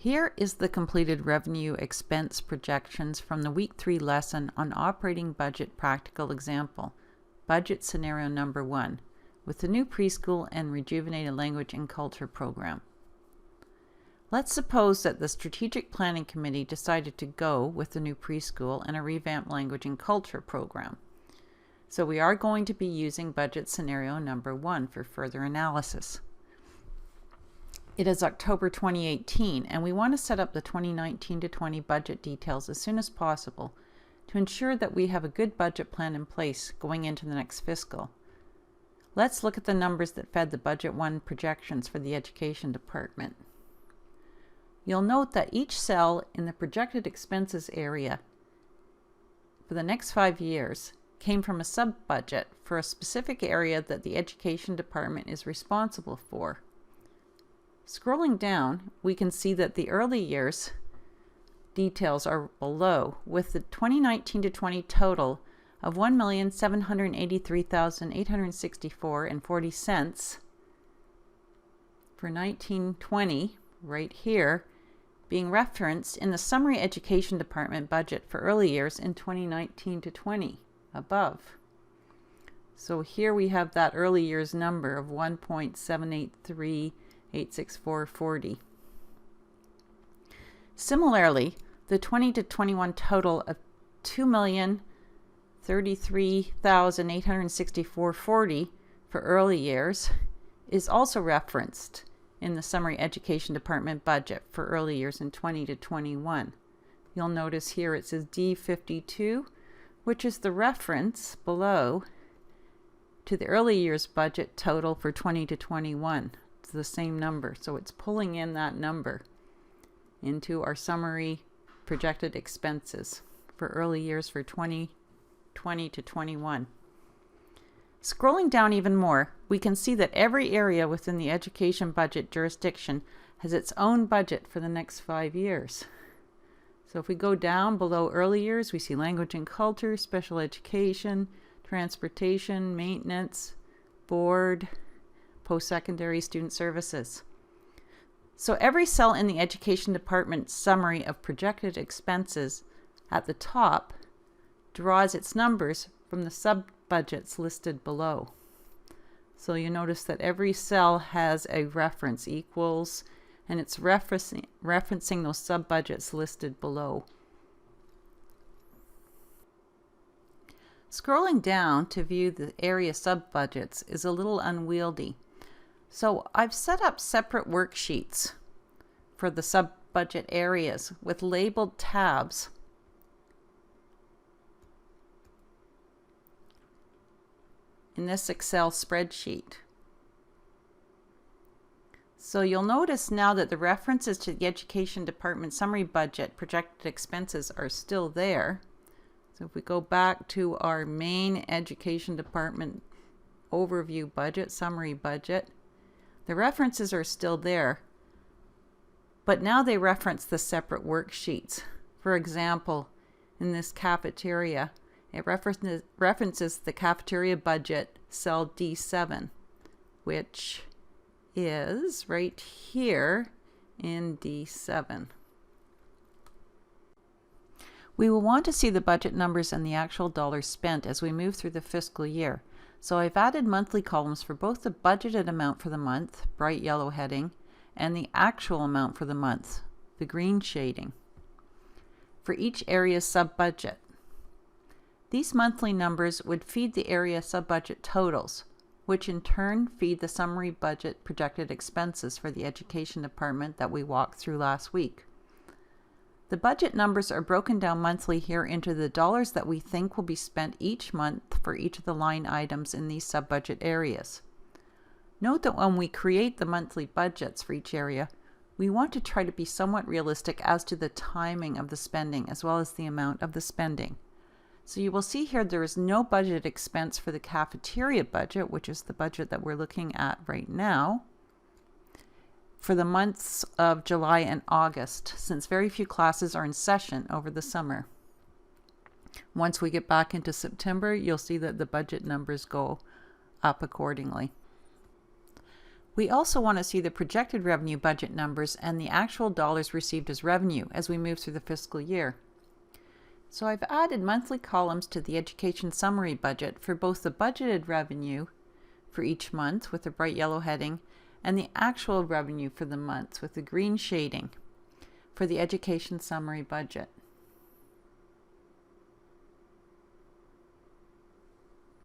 Here is the completed revenue expense projections from the Week 3 lesson on Operating Budget Practical Example, Budget Scenario Number 1, with the new preschool and rejuvenated language and culture program. Let's suppose that the Strategic Planning Committee decided to go with the new preschool and a revamped language and culture program. So we are going to be using Budget Scenario Number 1 for further analysis. It is October 2018, and we want to set up the 2019-20 budget details as soon as possible to ensure that we have a good budget plan in place going into the next fiscal. Let's look at the numbers that fed the Budget 1 projections for the Education Department. You'll note that each cell in the projected expenses area for the next 5 years came from a sub-budget for a specific area that the Education Department is responsible for. Scrolling down, we can see that the early years details are below, with the 2019-20 total of $1,783,864.40 for 1920, right here, being referenced in the Summary Education Department budget for early years in 2019-20, above. So here we have that early years number of 1.783,864.40. Similarly, the 20 to 21 total of $2,033,864.40 for early years is also referenced in the Summary Education Department budget for early years in 20 to 21. You'll notice here it says D52, which is the reference below to the early years budget total for 20 to 21. It's the same number, so it's pulling in that number into our summary projected expenses for early years for 2020 to 21. Scrolling down even more, we can see that every area within the education budget jurisdiction has its own budget for the next 5 years. So if we go down below early years, we see language and culture, special education, transportation, maintenance, board, post-secondary student services. So every cell in the Education Department summary of projected expenses at the top draws its numbers from the sub-budgets listed below. So you notice that every cell has a reference equals, and it's referencing those sub-budgets listed below. Scrolling down to view the area sub-budgets is a little unwieldy. So I've set up separate worksheets for the sub-budget areas with labeled tabs. In this Excel spreadsheet. So you'll notice now that the references to the Education Department summary budget projected expenses are still there. So if we go back to our main Education Department overview budget, summary budget, the references are still there, but now they reference the separate worksheets. For example, in this cafeteria, it references the cafeteria budget, cell D7, which is right here in D7. We will want to see the budget numbers and the actual dollars spent as we move through the fiscal year. So I've added monthly columns for both the budgeted amount for the month, bright yellow heading, and the actual amount for the month, the green shading, for each area's sub-budget. These monthly numbers would feed the area sub-budget totals, which in turn feed the summary budget projected expenses for the Education Department that we walked through last week. The budget numbers are broken down monthly here into the dollars that we think will be spent each month for each of the line items in these sub-budget areas. Note that when we create the monthly budgets for each area, we want to try to be somewhat realistic as to the timing of the spending as well as the amount of the spending. So you will see here there is no budget expense for the cafeteria budget, which is the budget that we're looking at right now, for the months of July and August, since very few classes are in session over the summer. Once we get back into September, you'll see that the budget numbers go up accordingly. We also want to see the projected revenue budget numbers and the actual dollars received as revenue as we move through the fiscal year. So I've added monthly columns to the education summary budget for both the budgeted revenue for each month with the bright yellow heading and the actual revenue for the months with the green shading for the education summary budget.